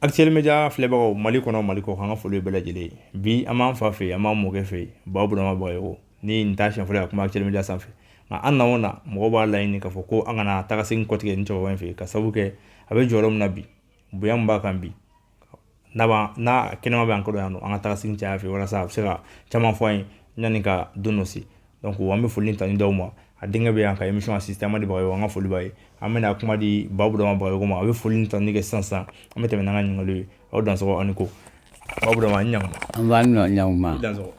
Actuel Média filɛbagaw Mali kɔnɔ Mali kɔ kan ka foli bɛɛ lajɛlen bi an m'an fa fɛ an m'an mɔkɛ fɛ BOURAMA BAGAYOKO ni nin t'a siɲɛ fɔlɔ ye ka kuma Actuel Média sanfɛ nka an na o na mɔgɔw b'a laɲini k'a fɔ ko an kana taga segin kɔtigɛ ni cɛkɔrɔba in fɛ ka sabu kɛ a bɛ jɔyɔrɔ min na bi bonya min b'a kan bi n'a kɛnɛma bɛ an kɔrɔ yan nɔ an ka taga segin caya fɛ walasa a bɛ se ka caman fɔ an ye yanni ka don dɔ se donc an bɛ foli ta ni d'aw ma a denkɛ bɛ yan ka émission assisté Amady Bagayogo an ka foli b'a ye an bɛna kuma di BOURAMA Bagayogo ma a bɛ foli ta ni kɛ sisan an bɛ tɛmɛ n'an ka ɲininkaliw ye aw dansɔgɔ ani ko BOURAMA n ɲankuma an b'a nɔ ɲankuma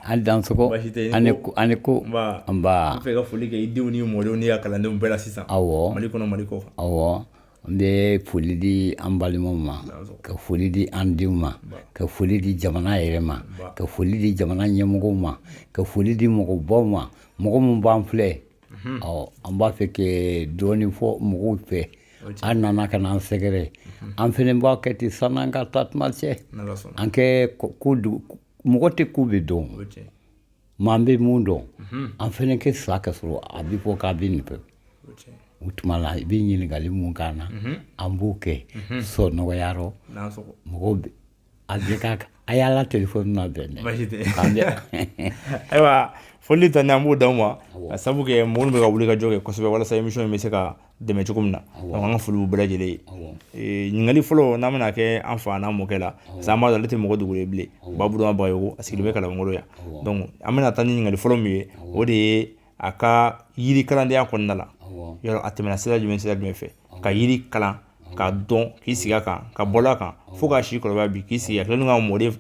an dansɔgɔ ani ko an b'a fɛ ka foli kɛ i denw ni mɔdenw ni ka kalandenw bɛɛ la sisan awɔ Mali kɔnɔ Mali kɔ awɔ n bɛ foli di an balimaw ma ka foli di an denw ma ka foli di jamana yɛrɛ ma ka foli di jamana ɲɛmɔgɔw ma ka foli di mɔgɔbaw ma mɔgɔ min b'an filɛ an b'a fɛ ka dɔɔni fɔ mɔgɔw fɛ an nana ka na an sɛgɛrɛ an fɛnɛ b'a kɛ ten san'an ka tatuma cɛ an kɛ mɔgɔ tɛ ko bɛ dɔn maa an bɛ mun dɔn an fɛnɛ kɛ sa ka sɔrɔ a bɛ fɔ k'a bɛ nin fɛ o tuma la i bɛ ɲininkali mun k'an na an b'o kɛ sɔ nɔgɔyarɔ mɔgɔw bɛ a bɛ ka a y'a la telefɔni na bɛn dɛ ayiwa foli ta ni an b'o d'aw ma ka sabu kɛ mɔgɔ min bɛ ka wuli ka jɔ kɛ kosɛbɛ walasa émission in bɛ se ka dɛmɛ cogo min na donc an ka foli b'u bɛɛ lajɛlen ye ɲininkali fɔlɔ n'an bɛna kɛ an fa n'an mɔkɛ la parce que an b'a dɔn ale tɛ mɔgɔ dogolen bilen BOURAMA Bagayogo a sigilen bɛ Kalabankɔrɔ yan donc an bɛna taa ni ɲininkali fɔlɔ min ye o de ye a ka yiri kalandenya kɔnɔna la yɔrɔ a tɛmɛna sira jumɛn fɛ ka yiri kalan ka dɔn k'i sigi a kan ka bɔl'a kan fo k'a si kɔrɔbaya bi k'i sigi a tilalen ka mɔden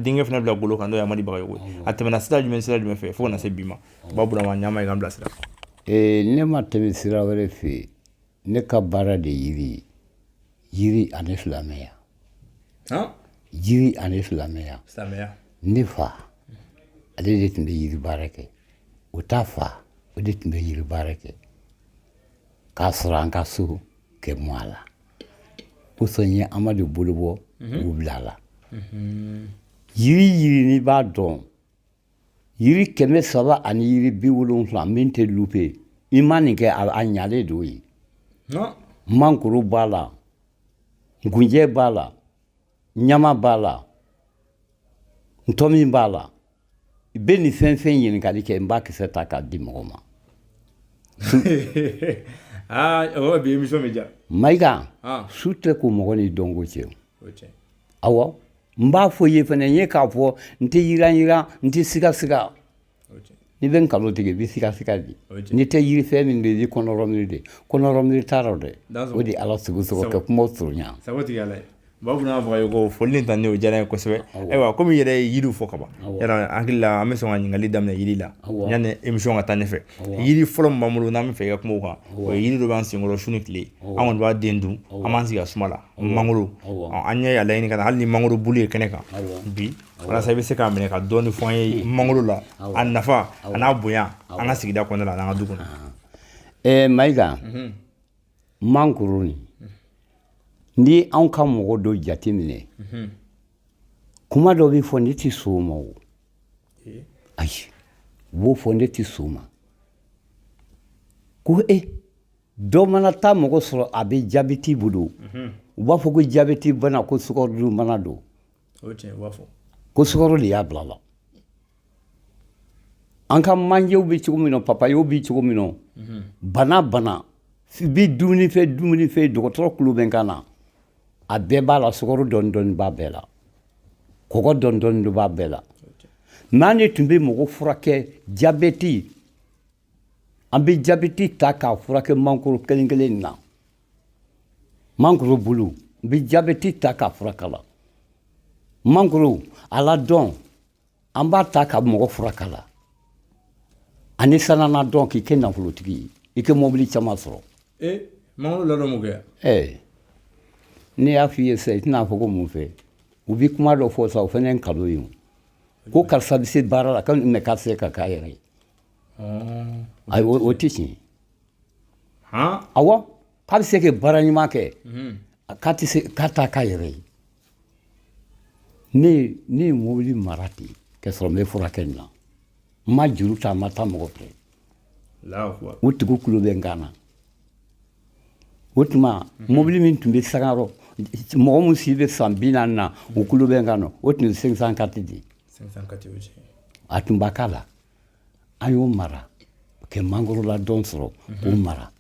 denkɛ fana bila golo kan n'o ye Amady Bagayogo a tɛmɛna sira jumɛn fɛ fo ka na se bi ma BOURAMA ɲama ye k'an bilasira ne ma tɛmɛ sira wɛrɛ fɛ ne ka baara de yiri ani silamɛya yiri ani silamɛya ne fa ale de tun bɛ yiri baara kɛ o ta fa o de tun bɛ yiri baara kɛ k'a sɔrɔ an ka so kɛ mɔ a la kosɔn ye Amadu bolo bɔ k'u bila a la yiri n'i b'a dɔn yiri 300 ani yiri 70 min tɛ lupe i ma nin kɛ a ɲalen don ye mangoro b'a la ngunjɛ b'a la ɲama b'a la ntɔmi b'a la i bɛ nin fɛn fɛn ɲininkali kɛ n b'a kisɛ ta k'a di mɔgɔ ma o bi émission bɛ ja Mayiga su tɛ ko mɔgɔ ni dɔnko cɛ awɔ n b'a fɔ i ye fɛnɛ n ye k'a fɔ n tɛ yiran n tɛ siga ni bɛ nkalon tigɛ i bɛ siga di n'i tɛ yiri fɛn min de i kɔnɔrɔ miiri t'a rɔ dɛ o de Ala sogo kɛ kumaw surunya sago tigɛ Ala ye BOURAMA Bagayogo foli ta ni o diyara n ye kosɛbɛ ayiwa komi i yɛrɛ ye yiriw fɔ ka ban yɛrɛ an hakili la an bɛ sɔn ka ɲininkali daminɛ yiri la yanni émission ka taa ɲɛfɛ yiri fɔlɔ min b'an bolo n'an bɛ fɛ i ka kuma o kan o ye yiri dɔ b'an senkɔrɔ su ni tile an kɔni b'a den dun an b'an sigi a suma la mangoro an ɲɛ y'a laɲini ka na hali ni mangoro bulu ye kɛnɛ kan bi walasa i bɛ se k'a minɛ ka dɔɔni fɔ an ye mangoro la a nafa a n'a bonya an ka sigida kɔnɔna la n'an ka du kɔnɔ Mayiga mangoro nin ni anw ka mɔgɔ dɔ jate minɛ kuma dɔ bɛ fɔ ne tɛ sɔn o ma o ayi u b'o fɔ ne tɛ sɔn o ma ko dɔ mana taa mɔgɔ sɔrɔ a bɛ jabɛti bolo u b'a fɔ ko jabɛti bana ko sukaro bana don ko sukaro de y'a bila la an ka manjew bɛ cogo min na papayew bɛ cogo min na bana i bɛ dumuni fɛ dɔgɔtɔrɔ tulo bɛ n kan na a bɛɛ b'a la sukaro dɔɔni b'a bɛɛ la kɔgɔ dɔɔni b'a bɛɛ la mais an de tun bɛ mɔgɔ furakɛ jabɛti an bɛ jabɛti ta k'a furakɛ mangoro kelen na mangoro bulu n bɛ jabɛti ta k'a furakɛ la mangoro a la dɔn an b'a ta ka mɔgɔ furakɛ la ani sanana dɔn k'i kɛ nafolotigi ye i kɛ mɔbili caman sɔrɔ mangoro ladɔn mun kɛ ne y'a f'i ye sisan i tɛna fɔ ko mun fɛ u bɛ kuma dɔ fɔ sa o fana ye nkalon ye ko karisa bɛ se baara la mɛ k'a tɛ se ka k'a yɛrɛ ye ayi o tɛ tiɲɛ awɔ k'a bɛ se ka baara ɲuman kɛ k'a t'a k'a yɛrɛ ye ne ye mobili mara ten k'a sɔrɔ n bɛ furakɛ nin na n ma juru ta n ma taa mɔgɔ fɛ o tigiw tulo bɛ n kan na o tuma mobili min tun bɛ Sangaro mɔgɔ mun si bɛ san 40 na o kulo bɛ n kan o tun ye 504 de ye 504 o cɛ a tun b'a k'a la an y'o mara kɛ mangoro la dɔn sɔrɔ k'o mara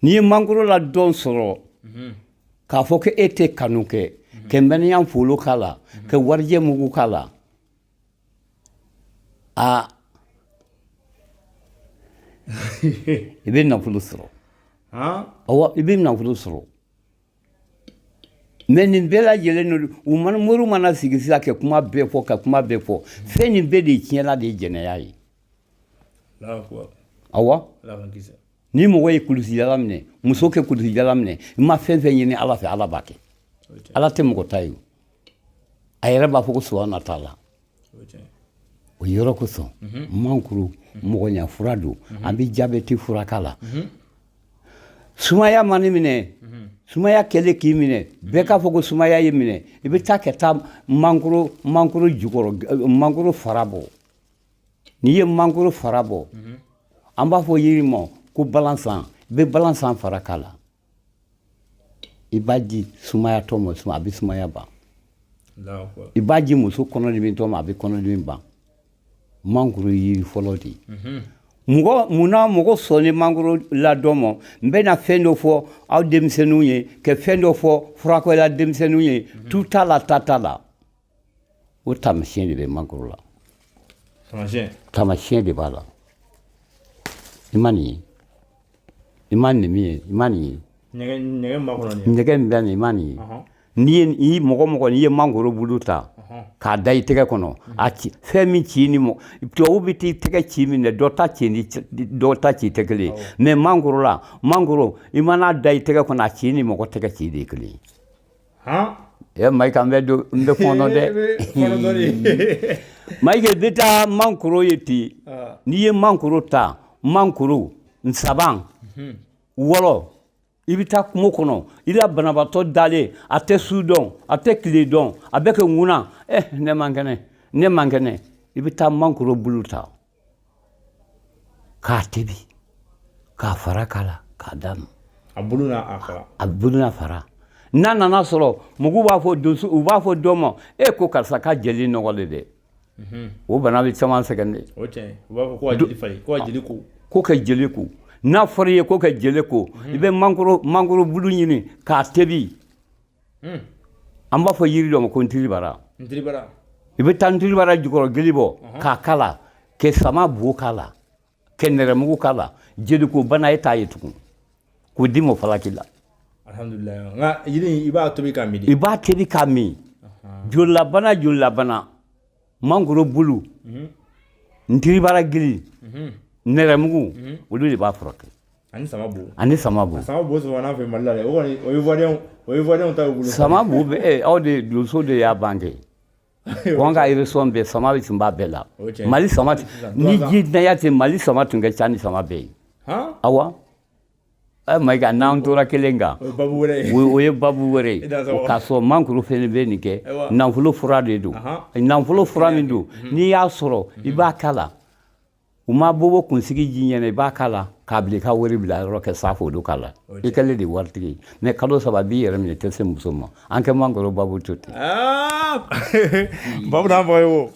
n'i ye mangoro la dɔn sɔrɔ k'a fɔ ko e tɛ kanu kɛ ka mbɛniya folo k'a la ka warijɛ mugu k'a la a i bɛ nafolo sɔrɔ awɔ i bɛ nafolo sɔrɔ mais nin bɛɛ lajɛlen u mana mori mana sigi sisan ka kuma bɛɛ fɔ ka kuma bɛɛ fɔ fɛn nin bɛɛ de tiɲɛla de ye jɛnɛya ye awɔ ni mɔgɔ ye kulusijala minɛ muso kɛ kulusijala minɛ i ma fɛn fɛn ɲini ala fɛ ala b'a kɛ ala tɛ mɔgɔ ta ye a yɛrɛ b'a fɔ ko subahana taala o yɔrɔ kosɔn mankuru mɔgɔɲa fura don an bɛ jabɛti fura k'a la sumaya mani minɛ sumaya kɛlen k'i minɛ bɛɛ k'a fɔ ko sumaya ye minɛ i bɛ taa ka taa mangoro jukɔrɔ mangoro fara bɔ n'i ye mangoro fara bɔ an b'a fɔ yiri ma ko balansan i bɛ balansan fara k'a la i b'a di sumaya tɔ ma a bɛ sumaya ban i b'a di muso kɔnɔdimi tɔ ma a bɛ kɔnɔdimi ban mangoro yiri fɔlɔ de ye munna mɔgɔ sɔnni mangoro ladɔn ma n bɛna fɛn dɔ fɔ aw denmisɛnninw ye ka fɛn dɔ fɔ furakɛla denmisɛnninw ye tu t'a la ta t'a la o taamasiyɛn de bɛ mangoro la taamasiyɛn de b'a la i ma nin ye i ma nin min ye i ma nin ye nɛgɛ min bɛ nin i ma nin ye n'i ye mɔgɔ n'i ye mangoro bulu ta k'a da i tɛgɛ kɔnɔ a ci fɛn min ci ni tubabu bɛ t'i tɛgɛ ci min dɛ dɔ ta ci ni dɔ ta ci tɛ kelen ye mais mangoro i mana da i tɛgɛ kɔnɔ a ci ni mɔgɔ tɛgɛ ci de ye kelen ye Mayiga n bɛ fɔnɔ dɛ Mayiga i bɛ taa mangoro ye ten n'i ye mangoro ta mangoro nsaban wɔlɔ i bɛ taa kungo kɔnɔ i la banabaatɔ dalen a tɛ su dɔn a tɛ tile dɔn a bɛ kɛ ŋuna ne man kɛnɛ i bɛ taa mangoro bulu ta k'a tobi k'a fara k'a la k'a d'a ma a bulu n'a fara n'a nana sɔrɔ mɔgɔw b'a fɔ donso u b'a fɔ dɔ ma ko karisa ka jeli nɔgɔlen dɛ o bana bɛ caman sɛgɛn dɛ o b'a fɔ ko ka jeli falen ko ka jeli ko ko ka jeli ko n'a fɔra i ye ko ka jeli ko i bɛ mangoro bulu ɲini k'a tobi an b'a fɔ yiri dɔ ma ko ntiribara i bɛ taa ntiribara jukɔrɔ gili bɔ k'a kala ka sama bo k'a la ka nɛrɛmugu k'a la jeliko bana e t'a ye tugun k'o di mɔ falaki la alhamdulilayi nka yiri i b'a tobi k'a min i b'a tobi k'a min jolilabana mangoro bulu ntiribara gili nɛrɛmugu olu de b'a furakɛ ani sama bo sɔrɔ n'a fɛ Mali la dɛ o ye ivoirien ta bolo sama bo bɛ aw de donso de y'a bange ko an ka région bɛɛ sama tun b'a bɛɛ la Mali sama ni ji danya tɛ Mali sama tun ka ca ni sama bɛɛ ye awɔ Mayiga n'an tora kelen kan o ye babu wɛrɛ ye k'a sɔrɔ mangoro fɛnɛ bɛ nin kɛ nafolo fura de don nafolo fura min don n'i y'a sɔrɔ i b'a k'a la u ma bɔ kunsigi ji ɲɛna i b'a k'a la k'a bila i ka wari bila yɔrɔ kɛ safo do k'a la i kɛlen de waritigi ye mais kalo 3 b'i yɛrɛ minɛ i tɛ se muso ma an kɛ mangoro babu to ten babu n'an fɔ ye o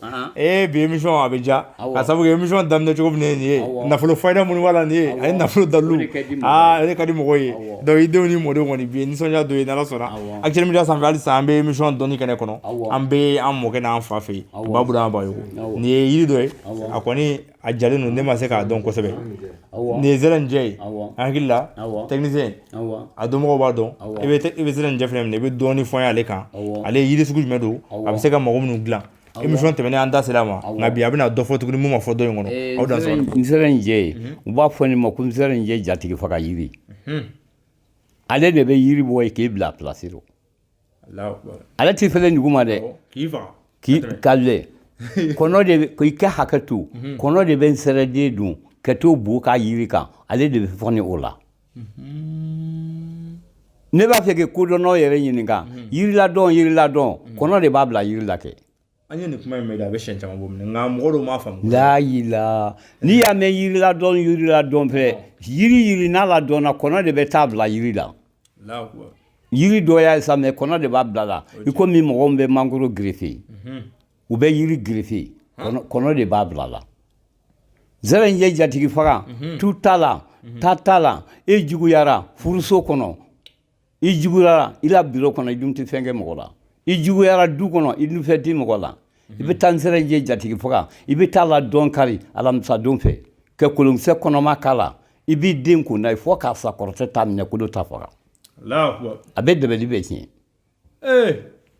bi émission a bɛ ja ka sabu kɛ émission daminɛ cogo min nin ye nafolo fayida minnu b'a la nin ye ani nafolo dalilu o de ka di mɔgɔw ye donc i denw ni mɔdenw kɔni bi ye nisɔndiya dɔ ye n'Ala sɔnna Actuel Média sanfɛ halisa an bɛ émission Doni kɛnɛ kɔnɔ an bɛ an mɔkɛ n'an fa fɛ yen babu n'an Bagayoko nin ye yiri dɔ ye a kɔni a jalen don ne ma se k'a dɔn kosɛbɛ nin ye zɛrɛnjɛ ye an hakili la technicien a dɔnbagaw b'a dɔn i bɛ zɛrɛnjɛ fɛnɛ minɛ i bɛ dɔɔni fɔ n ye ale kan ale yiri sugu jumɛn don a bɛ se ka mɔgɔ minnu dilan émission tɛmɛnen an da sera a ma nka bi a bɛna dɔ fɔ tuguni mun ma fɔ dɔ in kɔnɔ aw da sɔrɔ nzɛrɛnjɛ u b'a fɔ nin ma ko nzɛrɛnjɛ jatigi faga yiri ale de bɛ yiri bɔ yen k'i bila place la ale t'i fɛlɛ dugu ma dɛ k'i kalɛ kɔnɔ de k'i kɛ hakɛ to kɔnɔ de bɛ nsɛrɛden dun ka t'o bo k'a yiri kan ale de bɛ fɔni o la ne b'a fɛ kɛ kodɔnnaw yɛrɛ ɲininka yiriladɔn kɔnɔ de b'a bila yiri la kɛ an ye nin kuma in mɛn a bɛ siɲɛ caman bɔ nka mɔgɔ dɔw m'a faamu layila n'i y'a mɛn yiriladɔn fɛ yiri n'a ladɔnna kɔnɔ de bɛ taa bila yiri la yiri dɔ y'a sa mais kɔnɔ de b'a bila la i ko min mɔgɔw bɛ mangoro greffe u bɛ yiri greffe kɔnɔ de b'a bila la zɛrɛn ye jatigi faga tu t'a la ta t'a la e juguyara furuso kɔnɔ i juguyara i la biro kɔnɔ i dun tɛ fɛn kɛ mɔgɔ la i juguyara du kɔnɔ i dun fɛn tɛ mɔgɔ la i bɛ taa zɛrɛn ye jatigi faga i bɛ taa la dɔn kari alamisadon fɛ ka kolonkisɛ kɔnɔma k'a la i b'i den kun na fo k'a sa kɔrɔtɛ t'a minɛ kolo ta faga a bɛ dɛbɛli bɛ tiɲɛ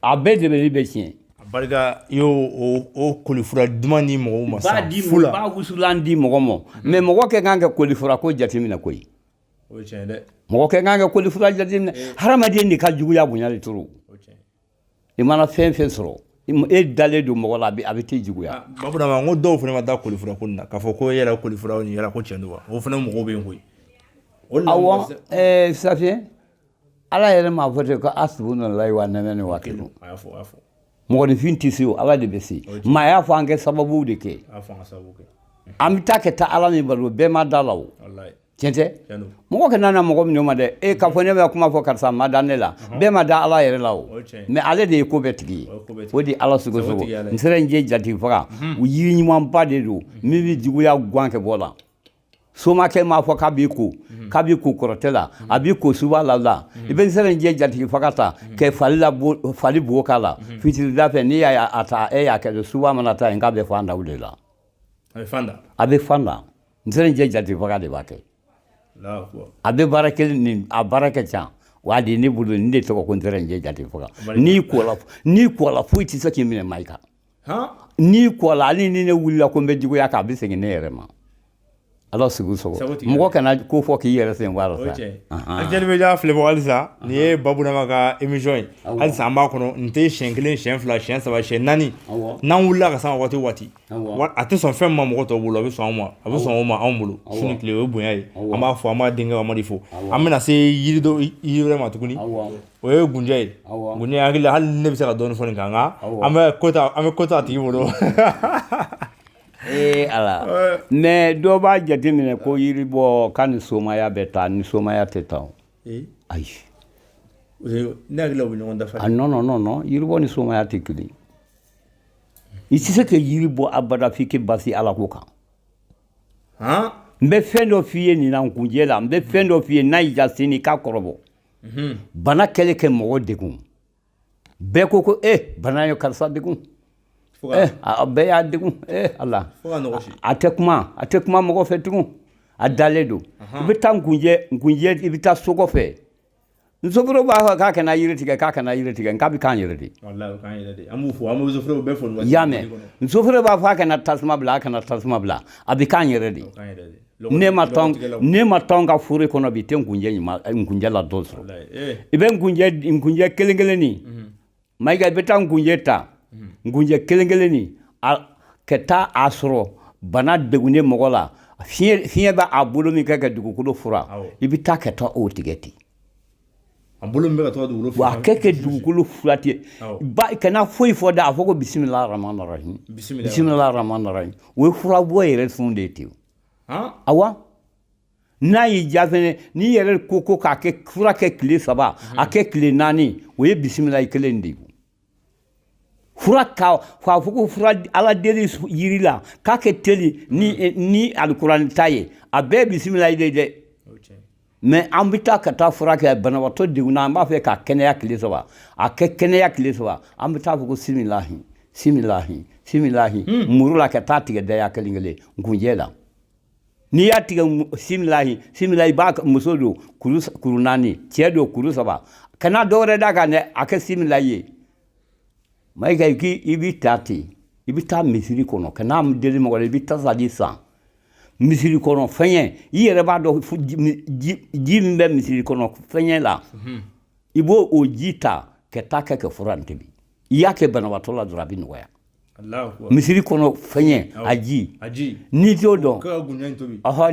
a bɛ dɛbɛli bɛ tiɲɛ barika o kolifura duman di mɔgɔw ma sa fula b'a wusulan di mɔgɔ ma mais mɔgɔ kɛ kan ka kolifura ko jateminɛ koyi o tiɲɛ dɛ mɔgɔ kɛ kan ka kolifura jateminɛ hadamaden de ka juguya bonya de turu i mana fɛn fɛn sɔrɔ e dalen don mɔgɔ la a bɛ t'i juguya babudama n ko dɔw fana ma taa kolifura ko nin na k'a fɔ ko e yɛrɛ kolifura nin yɛrɛ ko tiɲɛ don wa o fana mɔgɔw bɛ yen koyi awɔ Safiɛ ala yɛrɛ m'a fɔ ten ko asubunalayi wa nɛmɛ ni wa kelen a y'a fɔ mɔgɔninfin tɛ se o ala de bɛ se maa y'a fɔ an kɛ sababu de kɛ an bɛ taa ka taa ala min balo bɛɛ ma da la o tiɲɛ tɛ mɔgɔ kana na mɔgɔ min ma dɛ e k'a fɔ ne bɛ kuma fɔ karisa ma da ne la bɛɛ ma da ala yɛrɛ la o mais ale de ye ko bɛɛ tigi ye o de ala sogo n sera n je jatigi faga u yiri ɲumanba de don min bɛ juguya gan kɛ bɔ la somakɛ m'a fɔ k'a b'i ko kɔrɔtɛ la a b'i ko suba la i bɛ sera n je jatigi faga ta kɛ fali bo k'a la fitirida fɛ n'i y'a ta e y'a kɛ suba mana ta yen k'a bɛ fan da o de la a bɛ fan da n sera n je jatigi faga de b'a kɛ a bɛ baara kelen nin a baara kɛ can wa de ne bolo nin de tɔgɔ ko n sera n je jatigi faga n'i kɔla foyi tɛ se k'i minɛ maa i kan n'i kɔla hali ni ne wulila ko n bɛ juguya kan a bɛ segin ne yɛrɛ ma ala sigu sogo mɔgɔ kana ko fɔ k'i yɛrɛ sen b'a la sa Actuel Média filɛbagaw halisa nin ye Babouramama ka émission ye halisa an b'a kɔnɔ n tɛ siɲɛ kelen siɲɛ fila siɲɛ saba siɲɛ naani n'an wulila ka se waati o waati a tɛ sɔn fɛn ma mɔgɔ tɔw bolo a bɛ sɔn anw ma a bɛ sɔn o ma anw bolo su ni tile o ye bonya ye an b'a fɔ an b'a denkɛ an b'a de fɔ an bɛna se yiri wɛrɛ ma tuguni o ye gunjɛ ye gunjɛ hakili la hali ne bɛ se ka dɔɔni fɔ nin kan nka an bɛ kota a tigi bolo ala mais dɔ b'a jateminɛ ko yiri bɔ ka ni somaya bɛ taa ni somaya tɛ taa ayi ne hakili la u bɛ ɲɔgɔn dafa non yiri bɔ ni somaya tɛ kelen i tɛ se ka yiri bɔ abada f'i k'i basi ala ko kan n bɛ fɛn dɔ f'i ye nin na nkunjɛ la n bɛ fɛn dɔ f'i ye n'a y'i ja sini k'a kɔrɔbɔ bana kɛlen kɛ mɔgɔ degun bɛɛ ko bana ye karisa degun a bɛɛ y'a degun ala a tɛ kuma mɔgɔ fɛ tugun a dalen don i bɛ taa nkunjɛ i bɛ taa so kɔfɛ nsoforo b'a fɔ k'a kana yiri tigɛ k'a bɛ k'an yɛrɛ de y'a mɛn nsoforo b'a fɔ a kana tasuma bila a bɛ k'an yɛrɛ de ne ma tɔn ka foro kɔnɔ bi i tɛ nkunjɛ la dɔ sɔrɔ i bɛ nkunjɛ kelen kelen nin mayiga i bɛ taa nkunjɛ ta nkunjɛ kelen kelen nin ka taa a sɔrɔ bana degunnen mɔgɔ la fiɲɛ b'a bolo min kɛ ka dugukolo fura i bɛ taa ka taa o tigɛ ten a bolo min bɛ ka taa dugukolo fura wa a kɛ dugukolo fura ten kana foyi fɔ da a fɔ ko bisimilahi rahmani rahim o ye fura bɔ yɛrɛ sun de ye ten awa n'a y'i ja fɛnɛ n'i yɛrɛ ko k'a kɛ fura kɛ tile 3 a kɛ tile 4 o ye bisimilahi kelen de ye fura k'a fɔ ko fura ala deli yiri la k'a kɛ teli ni alikuranɛ ta ye a bɛɛ bisimilahi de dɛ mais an bɛ taa ka taa fura kɛ banabaatɔ degunna an b'a fɛ k'a kɛnɛya tile 3 a kɛ kɛnɛya tile 3 an bɛ taa fɔ ko similahi muru la ka taa tigɛ daya kelen kelen nkunjɛ la n'i y'a tigɛ similahi b'a muso don kuru 4 cɛ don kuru 3 kana dɔ wɛrɛ d'a kan dɛ a kɛ similahi ye mayiga i b'i ta ten i bɛ taa misiri kɔnɔ ka n'a deli mɔgɔ la i bɛ tasali san misiri kɔnɔ fɛnyɛ i yɛrɛ b'a dɔn ji min bɛ misiri kɔnɔ fɛnyɛ la i b'o o ji ta ka taa kɛ fura in tobi i y'a kɛ banabaatɔ la dɔrɔn a bɛ nɔgɔya misiri kɔnɔ fɛnyɛ a ji n'i t'o dɔn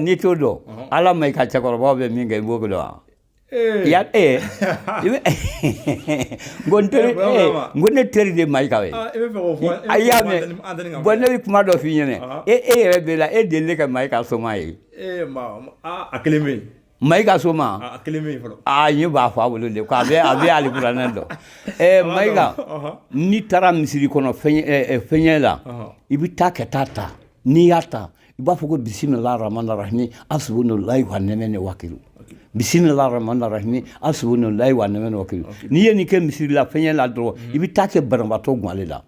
n'i t'o dɔn ala ma i ka cɛkɔrɔbaw bɛ min kɛ i b'o dɔn wa ya ngo ne teri de maika we ayame bonne bi kuma do fi nyene e yere be la e dele ka maika so mai akeleme Maiga soma ye ba fa bolo de ko abe ali qur'an do maiga ni tara misiri kono fenye la ibita ketata ni yata iba foko bismillahir rahmanir rahim asbunullahi wa ni'mal wakil bismillahir rahmanir rahim asbunullahi wa ni'mal wakil ni ye ni ke misiri la fenye la do ibita ke barbato gwale la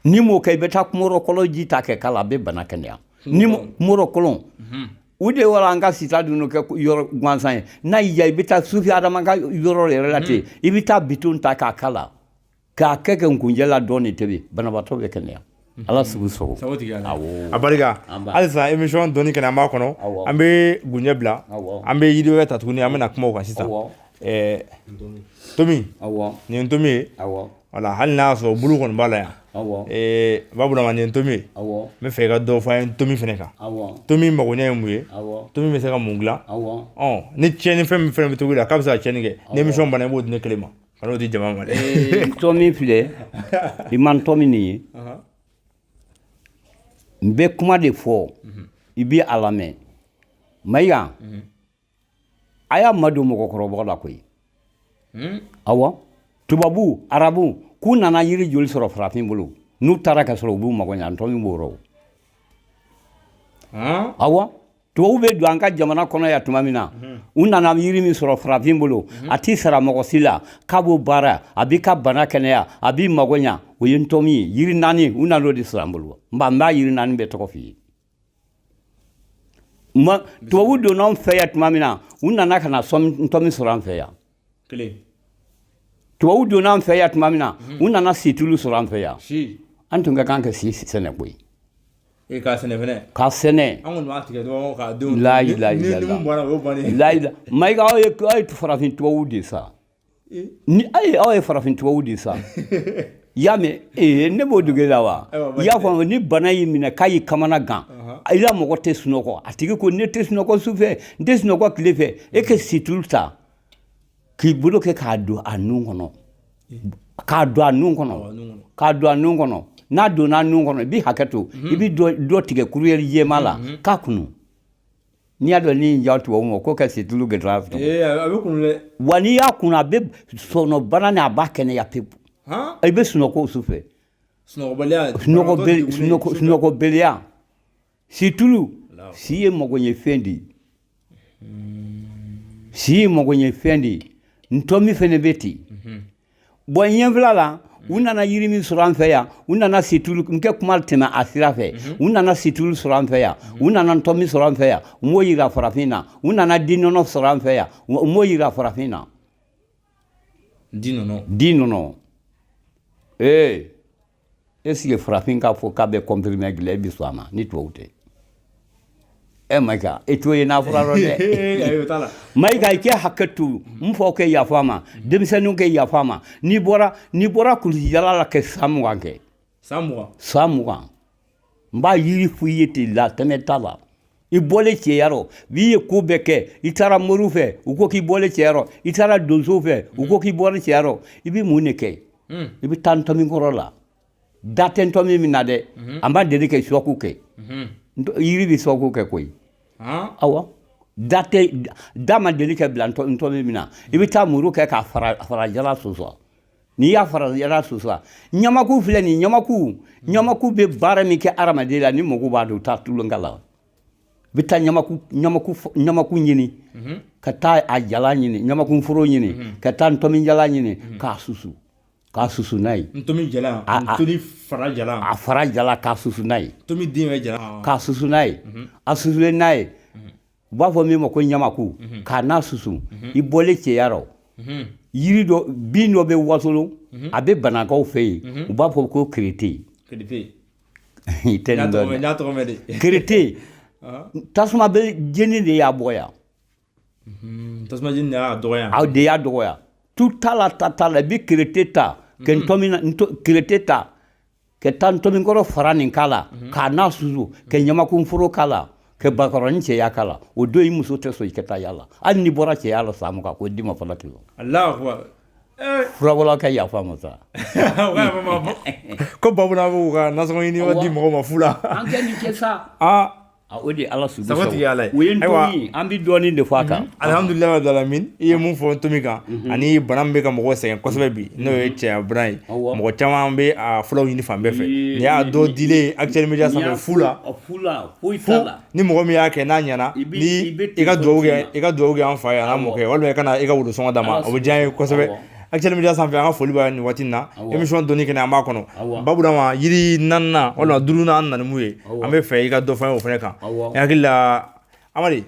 ni mo kay beta kumoro kolo ji ta ke kala be banakenya ni moro kolon ude wala anga sita dunu ke yoro gwansan na iya ibita sufi adama ga yoro relate ibita bitun ta ka kala ka keke nkunjela doni tebe bana bato be kenya ala subu so abariga alisa emission doni kana ma kono ambe gunyebla ambe yido ta tuni amena kuma ko sita tomi ni tomi wala hal na so bulu kon bala ya BOURAMA ni tomi me fe ga do fa tomi feneka tomi ma gonya muye tomi me se ga mungla ni cheni fem fem to gula kabsa cheni ge ne mission bana bod ne klema kanu di jama male tomi file di man tomi ni mbe kuma de fo ibi alame maya aya madu mo ko korobo la koy tubabu arabu ku nana yiri joli soro frafin bulu nu taraka soro bu mago nyan to mi boro tubabu be do anka jamana kono ya tumamina unana yiri mi soro frafin bulu ati sara mago sila kabo bara abika bana kenea abi mago nya oyin tomi yiri nani unano di sambulu mba yiri nani be to fi ma tubabu do non fe ya tumamina unana kana som tomi soro an fe ya tuwa udo na mfe ya tumamina unana situlu sura mfe ya antunga kanka si sene boy ka sene fene ka sene angon ma tige do ka do la maiga ay tu farafin tuwa udi sa ni ay farafin tuwa udi sa yame ne boduge dawa ya fa ni bana yimina kai kamana gan ila mo gote sunoko atigi ko ne te sunoko sufe nde sunoko klefe e ke situlu ta ki bulo ke kadu anungono na do na anungono bi haketo ibi do tige kuriyel yemala kakunu ni ado ni yatu wo ko ka situlu ge draft abekunu le wani yakuna be sono banana abakene ya pepu ibe sunoko sufe sunoko belia situlu siye mogonye fendi ntomi fene beti bonyen vlala unana yirimi suranfe ya unana situlu nke kumal tema asirafe unana situlu suranfe ya unana ntomi suranfe ya umoyira farafina unana dinono suranfe ya umoyira farafina dinono esi farafina fo kabe comprimer gle biswama ni twoute maika etoye na furaro de maika ke hakatu mfo ke ya fama demsenu ke ya fama ni bora kulisi yala la ke samuange mba yiri fuyeti la temetala ibole cheyaro biye kubeke itara morufe uko ki bole cheyaro itara dozofe uko ki bole cheyaro ibi muneke ibi tantomi ngorola daten tomi minade amba dedike shokuke yiri bi sokuke koy awa date dama delike blanto ntomi mina ibita muruke ka fara jala suso ni ya fara jala suso nyamaku fleni nyamaku be barami ke aramadela ni mogu badu tatulu ngala bita nyamaku nyini kata ajala nyini nyamaku furo nyini kata ntomi jala nyini ka susu nai ntomi jala ntoni fara jala fara jala ka susu nai ntomi dime jala ka susu nai asusu nai bafo mi mo ko nyamaku ka na susu ibole che yaro yiri do bino be wasolo abe banaka fe bafo ko kriti itendo kriti tasma be jeni de ya boya tasma jeni ya doya de ya doya tutala tatala bi kreteta ken tomina kreteta ke tan tomin goro farani kala ka na susu ke nyamaku furo kala ke bakarani che yakala o do yi muso teso iketa yala an ni bora che yala samu ka ko dima fala kilo Allah akbar fura wala ka ya fama sa ko babu na bu ka na so ni wadi mo ma fula an ke ni ke sa o de ala sugu sabati ala o ye Doni an bi Doni de fa kan alhamdulillah rabbil alamin iye mun fɔ tomi kan ani bana bɛ ka mɔgɔ sɛgɛn kosɛbɛ bi n'o ye cɛya bana ye mɔgɔ caman bɛ a fulaw ɲini fan bɛɛ fɛ ni y'a dɔ dilen Actuel Média sanfɛ fu la ni mɔgɔ min y'a kɛ n'a ɲɛna ni i ka duwawu kɛ an fa ye a n'a mɔkɛ walima i kana i ka wulosɔngɔ d'a ma o bɛ diya an ye kosɛbɛ Actuel Média sanfɛ an ka foli b'a nin waati in na émission Doni kɛnɛ an b'a kɔnɔ BOURAMA yiri 4nan walima 5nan an nana mun ye an bɛ fɛ i ka dɔ fɔ an ye o fɛnɛ kan n hakili la Amadi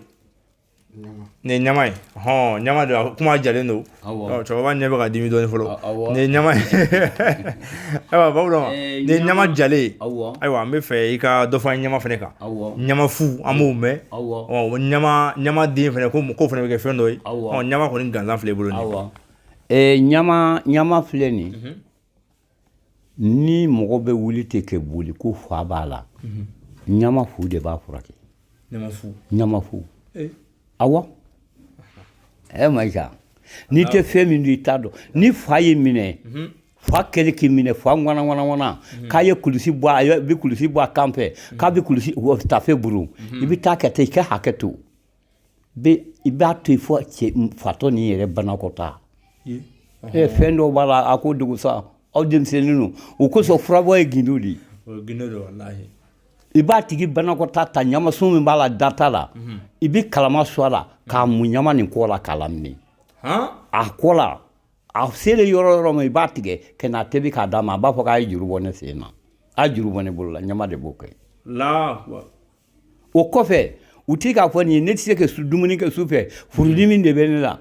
nin ye ɲama ye ɲama de kuma jalen don cɛkɔrɔba ɲɛ bɛ ka dimi dɔɔni fɔlɔ nin ye ɲama ye ayiwa BOURAMA nin ye ɲama jalen ye ayiwa an bɛ fɛ i ka dɔ fɔ an ye ɲama fɛnɛ kan ɲama fu an b'o mɛn ɲama den fɛnɛ ko fɛnɛ bɛ kɛ fɛn dɔ ye ɲama kɔni gansan filɛ i bolo nin ɲama filɛ nin ni mɔgɔ bɛ wuli ten kɛ boli ko fa b'a la ɲama fu de b'a furakɛ ɲama fu awɔ Maïka n'i tɛ fɛn min don i t'a dɔn ni fa y'i minɛ fa kɛlen k'i minɛ fa ŋwana k'a ye kulusi bɔ a bɛ kulusi bɔ a kan fɛ k'a bɛ kulusi tafe buru i bɛ taa kɛ ten i ka hakɛ to i b'a to yen fɔ fatɔ ni yɛrɛ banakɔta fɛn dɔw b'a la a ko dogo sa aw denmisɛnnin ninnu o kosɔn furabɔ ye gindo de ye i b'a tigi banakɔta ta ɲamasun min b'a la data la i bɛ kalama su a la k'a mun ɲama nin kɔ la k'a laminɛ a kɔ la a selen yɔrɔ ma i b'a tigɛ ka n'a tobi k'a d'a ma a b'a fɔ k'a ye juru bɔ ne sen na a juru bɔ ne bolo la ɲama de b'o kɛ o kɔfɛ u tɛ k'a fɔ nin ye ne tɛ se ka dumuni kɛ su fɛ furudimi de bɛ ne la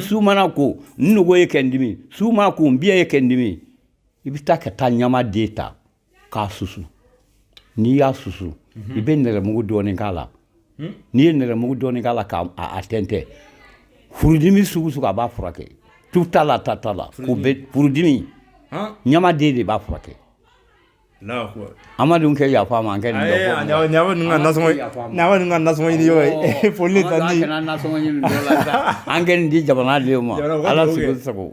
su mana ko n nogo ye kɛ n dimi su mana ko n biya ye kɛ n dimi i bɛ taa ka taa ɲama den ta k'a susu n'i y'a susu i bɛ nɛrɛmugu dɔɔni k'a la n'i ye nɛrɛmugu dɔɔni k'a la k'a tɛntɛn furudimi sugu a b'a furakɛ tu t'a la ta t'a la furudimi ɲamaden de b'a furakɛ Amadu kɛ yafa ma an kɛ nin dɔ ɲama ninnu ka nasɔngɔ ɲini yɔrɔ ye foli ta ni an kɛ nin di jamana denw ma ala sago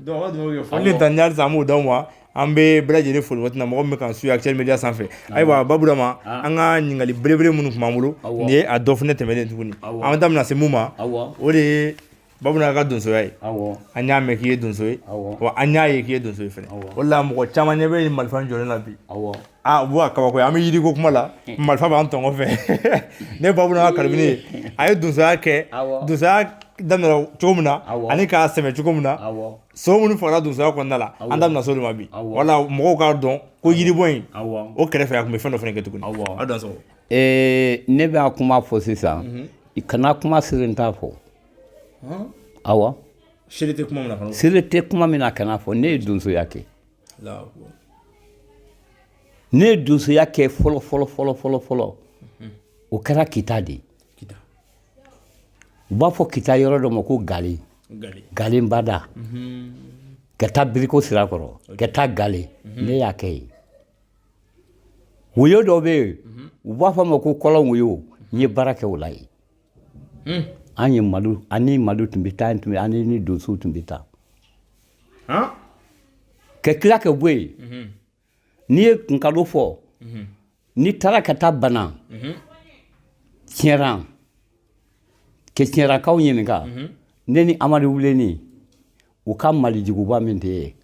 foli ta ni halisa an b'o d'aw ma an bɛ bɛɛ lajɛlen foli waati na mɔgɔ min bɛ k'an suit Actuel Média sanfɛ ayiwa BOURAMA an ka ɲininkali belebele minnu tun b'an bolo nin ye a dɔ fɛnɛ tɛmɛnen tuguni an bɛ daminɛ se mun ma o de ye BOURAMA ka donsoya ye an y'a mɛn k'i ye donso ye wa an y'a ye k'i ye donso ye fɛnɛ o de la mɔgɔ caman ɲɛ bɛ marifa jɔlen na bi u b'a kabako ye an bɛ yiriko kuma la marifa b'an tɔngɔ fɛ ne BOURAMA ka kalibini ye a ye donsoya kɛ donsoya daminɛ cogo min na ani k'a sɛmɛ cogo min na so minnu fagara donsoya kɔnɔna la an da bɛna so de ma bi wala mɔgɔw k'a dɔn ko yiribɔ in o kɛrɛfɛ a tun bɛ fɛn dɔ fɛnɛ kɛ tuguni aw dan sɔgɔ ne bɛ a kuma fɔ sisan i kana kuma siri t'a fɔ awɔ siri tɛ kuma min na siri tɛ kuma min na kana fɔ ne ye donsoya kɛ ne ye donsoya kɛ fɔlɔ o kɛra kita de u b'a fɔ kita yɔrɔ dɔ ma ko gale galenbada ka taa biriko sira kɔrɔ ka taa gale ne y'a kɛ yen woyo dɔ bɛ yen u b'a fɔ a ma ko kɔlɔn woyo n ye baara kɛ o la yen an ye malo ani malo tun bɛ taa ani ni donsow tun bɛ taa ka tila ka bɔ yen n'i ye kunkalo fɔ n'i taara ka taa bana tiɲɛra ka tiɲɛrakaw ɲininka ne ni Amadu Wuleni u ka malijuguba min tɛ ye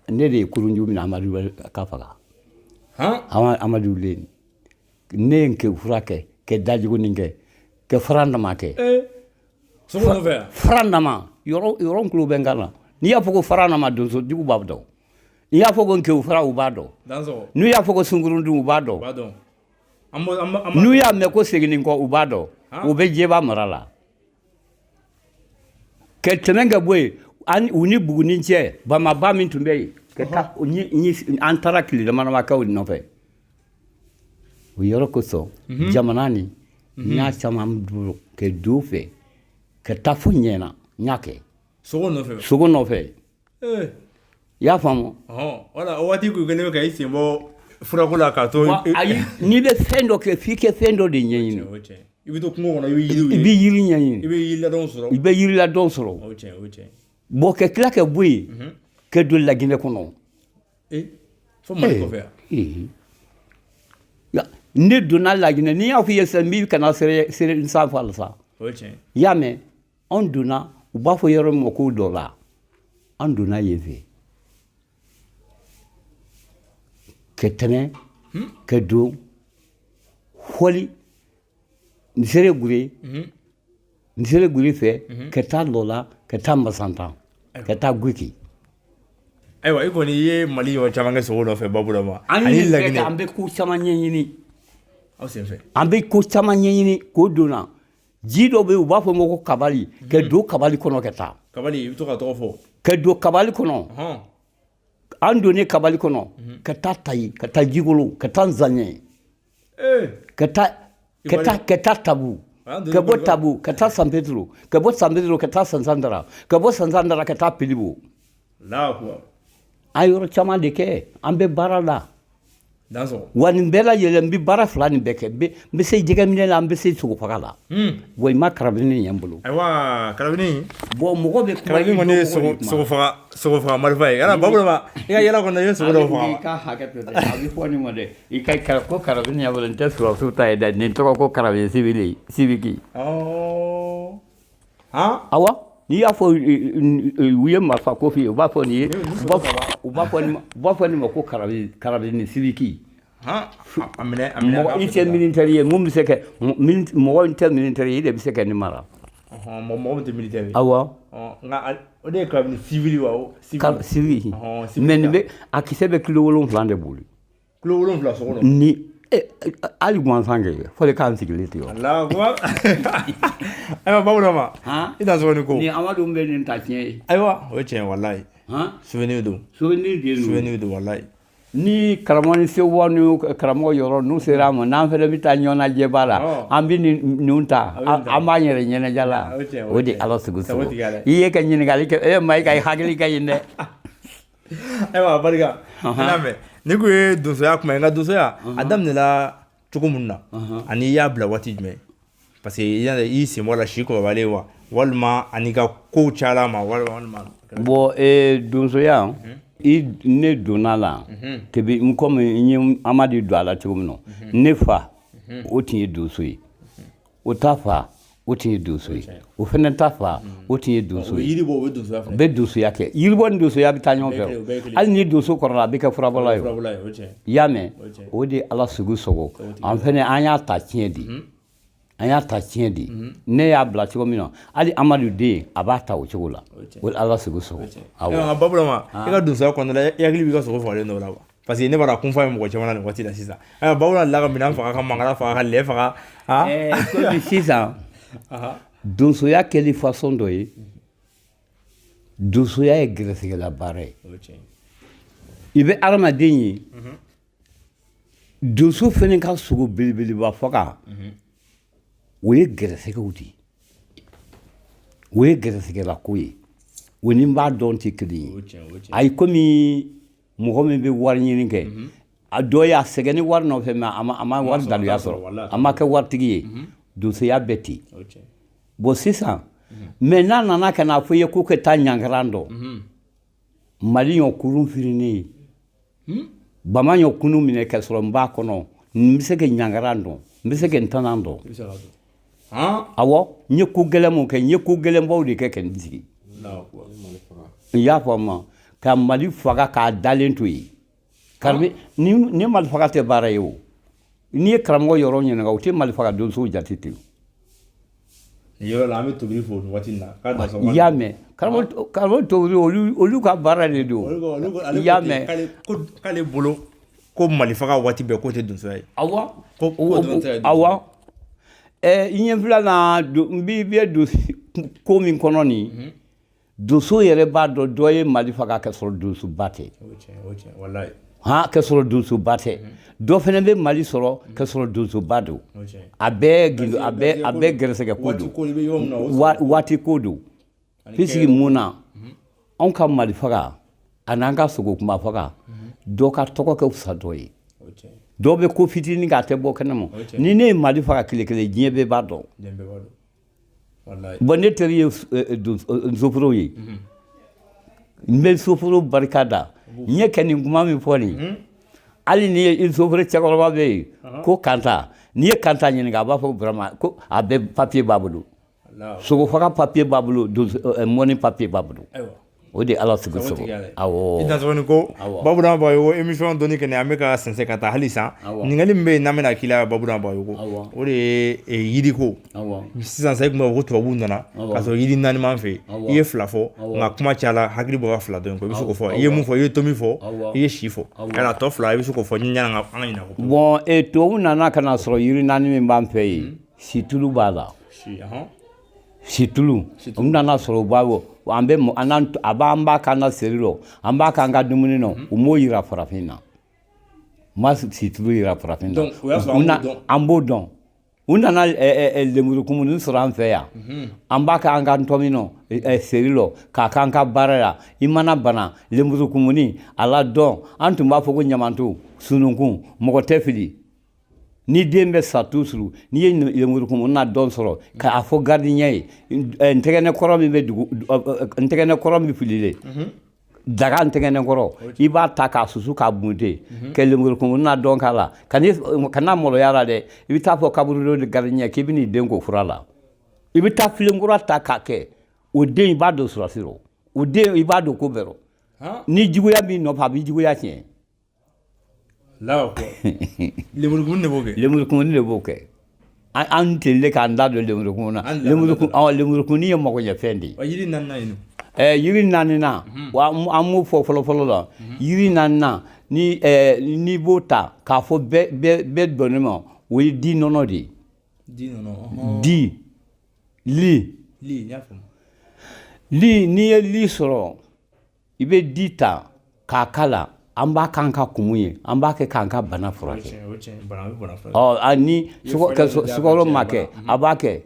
ne de ye kurunju min Amadu ka faga Amadu Wuleni ne ye kɛ furakɛ ka dajuguni kɛ ka farandama kɛ farandama yɔrɔ kulo bɛ n kan na n'i y'a fɔ ko farandama donso jugu b'a dɔn n'i y'a fɔ ko nkewu fara u b'a dɔn n'u y'a fɔ ko sunkurundun u b'a dɔn n'u y'a mɛn ko seginni kɔ u b'a dɔn u bɛ jɛba mara la ka tɛmɛ ka bɔ yen u ni Buguni cɛ bamaba min tun bɛ yen ka taa an taara tile damadamankɛ o nɔfɛ o yɔrɔ kosɔn jamana nin n y'a caman bolo ka don fɛ ka taa fo ɲɛna n y'a kɛ sogo nɔfɛ i y'a faamu wala o waati k'u kɛlen bɛ ka i sen bɔ furako la k'a to ayi n'i bɛ fɛn dɔ kɛ f'i kɛ fɛn dɔ de ɲɛɲini i bɛ to kungo kɔnɔ i bɛ yiri ɲɛɲini i bɛ yiriladɔn sɔrɔ i bɛ yiriladɔn sɔrɔ bon ka tila ka bɔ yen ka don Laginɛ kɔnɔ fo Mali kɔfɛ ne donna Laginɛ ni y'a fɔ i ye sisan n kana sere sanfɛ la sa i y'a mɛn an donna u b'a fɔ yɔrɔ min ma ko dɔ la an donna yen fɛ ka tɛmɛ ka don fɔli n sere gure fɛ ka taa Lɔla ka taa Masantan ka taa Guki. Ayiwa i kɔni i ye Mali yɔrɔ caman kɛ sogo nɔfɛ Baburama ani Laginɛ an bɛ ko caman ɲɛɲini aw sen fɛ an bɛ ko caman ɲɛɲini k'o donna ji dɔ bɛ yen u b'a fɔ ma ko kabali ka don kabali kɔnɔ ka taa kabali i bɛ to ka tɔgɔ fɔ ka don kabali kɔnɔ an donnen kabali kɔnɔ ka taa Tayi ka taa Jikolo ka taa Nzanɲɛ ka taa Tabu ka bɔ Tabu ka taa San Petro ka bɔ San Petro ka taa Sansandara ka bɔ Sansandara ka taa Pilibo an yɔrɔ caman de kɛ an bɛ baara la wa nin bɛɛ lajɛlen n bɛ baara fila nin bɛɛ kɛ n bɛ se jɛgɛminɛ la n bɛ se sogofaga la wa i ma karabini ɲɛ n bolo ayiwa karabini bon mɔgɔ bɛ kuma karabini kɔni ye sogofaga marifa ye yala Baburama i ka yala kɔni i ye sogo dɔ faga i ka hakɛ to dɛ a bɛ fɔ nin ma dɛ i ka ko karabini ɲɛ bolo n tɛ sɔrɔsiw ta ye dɛ nin tɔgɔ ko karabini sibiki awa n'i y'a fɔ u ye marifa ko f'i ye u b'a fɔ nin ye u b'a fɔ nin ma ko karabini sibiki mɔgɔ i tɛ militaire ye mun bɛ se ka mɔgɔ in tɛ militaire ye i de bɛ se ka nin mara mɔgɔ min tɛ militaire ye awɔ nka o de ye karabini civil wa civil mais nin bɛ a kisɛ bɛ kilo 7 de boli kilo 7 sogo kɔnɔ ni hali gansan kɛ fɔli k'an sigilen ten wa ayiwa Baburama i ta sɔgɔ ni ko ni Amadu bɛ nin ta tiɲɛ ye ayiwa o ye tiɲɛ walayi souvenir don walayi ni karamɔgɔ ni sewuwa ni karamɔgɔ yɔrɔ n'u sera a ma n'an fɛnɛ bɛ taa ɲɔnajɛba la an bɛ ninnu ta an b'an yɛrɛ ɲɛnajɛ la o de Ala sago i ye ka ɲininkali kɛ Mayiga i hakili ka ɲi dɛ ayiwa barika i n'a mɛn ni ko ye donsoya kuma ye nka donsoya a daminɛna cogo min na ani i y'a bila waati jumɛn parce que i y'i sen bɔ a la si kɔrɔbalen wa walima ani ka kow cayala ma walima bon donsoya ne donna la komi n ye Amadu don a la cogo min na ne fa o tun ye donso ye o ta fa o tun ye donso ye o fɛnɛ ta fa o tun ye donso ye bɛ donsoya kɛ yiribɔ ni donsoya bɛ taa ɲɔgɔn fɛ hali ni donso kɔrɔla a bɛ kɛ furabɔla ye i y'a mɛn o de Ala sago sago an fɛnɛ an y'a ta tiɲɛ de ne y'a bila cogo min na hali Amadu den a b'a ta o cogo la o Ala sago sago awɔ Baburama i ka donsoya kɔnɔna la i hakili b'i ka sogo fagalen dɔ la wa parce que ne b'a dɔn kun fa ye mɔgɔ caman na nin waati la sisan ayiwa Baburama delila ka minɛn faga ka mankara faga ka lɛ faga komi sisan donsoya kɛli façon dɔ ye donsoya ye gɛrɛsɛgɛla baara ye i bɛ adamaden ye donso fɛnɛ ka sogo belebeleba faga o ye gɛrɛsɛgɛw de o ye gɛrɛsɛgɛla ko ye o ni n b'a dɔn tɛ kelen ye ayi komi mɔgɔ min bɛ wari ɲini kɛ a dɔ ye a sɛgɛnni wari nɔfɛ mais a ma wari daluya sɔrɔ a ma kɛ waritigi ye donsoya bɛ ten bon sisan mais n'a nana ka na fɔ i ye ko ka taa ɲangaran dɔn Mali ɲɔ kurun firinen bama ɲɔ kunu minɛ ka sɔrɔ n b'a kɔnɔ n bɛ se ka ɲangaran dɔn n bɛ se ka n tanan dɔn awɔ n ye ko gɛlɛn mun kɛ n ye ko gɛlɛnbaw de kɛ ka n sigi i y'a faamu ka Mali faga k'a dalen to yen ni Mali faga tɛ baara ye o n'i ye karamɔgɔ yɔrɔ ɲininka o tɛ Mali faga donsow jate ten yɔrɔ la an bɛ tobili fɔ nin waati in na k'a da sɔgɔma i y'a mɛn karamɔgɔ tobili olu ka baara de don i y'a mɛn k'ale bolo ko Mali faga waati bɛɛ k'o tɛ donsoya ye awɔ awɔ i ɲɛ fila na n bɛ don ko min kɔnɔ nin donso yɛrɛ b'a dɔn dɔ ye Mali faga ka sɔrɔ donsoba tɛ ka sɔrɔ donsoba tɛ dɔ fɛnɛ bɛ Mali sɔrɔ ka sɔrɔ donsoba don a bɛɛ gɛrɛsɛgɛ ko don waati ko don pisiki mun na anw ka Mali faga a n'an ka sogo kuma faga dɔ ka tɔgɔ kɛ fisa dɔ ye dɔ bɛ ko fitinin k'a tɛ bɔ kɛnɛ ma ni ne ye Mali faga kile kelen diɲɛ bɛɛ b'a dɔn bon ne teri ye nsoforo ye n bɛ nsoforo barika da n ye kɛ nin kuma min fɔ nin hali ni ye sofɛrɛ cɛkɔrɔba bɛ yen ko kanta n'i ye kanta ɲininka a b'a fɔ burama ko a bɛ papiye b'a bolo sogofaga papiye b'a bolo mɔni papiye b'a bolo o de ala sugu sogo awɔ itasoni ko Baburama Bagayoko émission Doni kenè an bɛ ka sɛnsɛn ka taa hali san ɲininkali min bɛ yen n'an bɛna k'i la Baburama Bagayoko o de ye yiriko sisan sa i tun b'a fɔ ko tubabuw nana k'a sɔrɔ yiri naani m'an fɛ i ye fila fɔ nka kuma cayala hakili bɔ ka fila dɔn ko i bɛ se k'o fɔ i ye mun fɔ i ye tomi fɔ i ye si fɔ yala tɔ fila i bɛ se k'o fɔ ɲani an ka ɲina ko bon tubabu nana ka na sɔrɔ yiri naani min b'an fɛ yen situlu b'a la situlu u nana sɔrɔ u b'a fɔ an b'a k'an ka seri lɔ an b'a k'an ka dumuni na u m'o yira farafin na u ma situlu yira farafin na an b'o dɔn u nana lemurukumuni sɔrɔ an fɛ yan an b'a k'an ka ntɔmi na seri lɔ k'a k'an ka baara la i mana bana lemurukumuni a la dɔn an tun b'a fɔ ko ɲamanto sununkun mɔgɔ tɛ fili ni den bɛ sa tusuru n'i ye lemurukumuni na dɔn sɔrɔ k'a fɔ gardien ye ntɛgɛnɛ kɔrɔ min bɛ dugu ntɛgɛnɛ kɔrɔ min fililen daga ntɛgɛnɛ kɔrɔ i b'a ta k'a susu k'a bunte ka lemurukumuni na dɔn k'a la kana maloya la dɛ i bɛ taa fɔ kaburudon de gardien k'i bɛ n'i den ko fura la i bɛ taa filenkura ta k'a kɛ o den i b'a don surasi rɔ o den i b'a don ko bɛɛ rɔ ni juguya b'i nɔfɛ a b'i juguya tiɲɛ lemurukumuni de b'o kɛ lemurukumuni de b'o kɛ an tɛle k'an da don lemurukumuni na lemurukumuni ye magoɲɛfɛn de ye yiri naaninan yen yiri naaninan an m'o fɔ fɔlɔ la yiri naaninan ni b'o ta k'a fɔ bɛɛ dɔnnen ma o ye di nɔnɔ de ye di li n'i ye li sɔrɔ i bɛ di ta k'a kala an b'a k'an ka kumu ye an b'a kɛ k'an ka bana furakɛ ni sukaro ma kɛ a b'a kɛ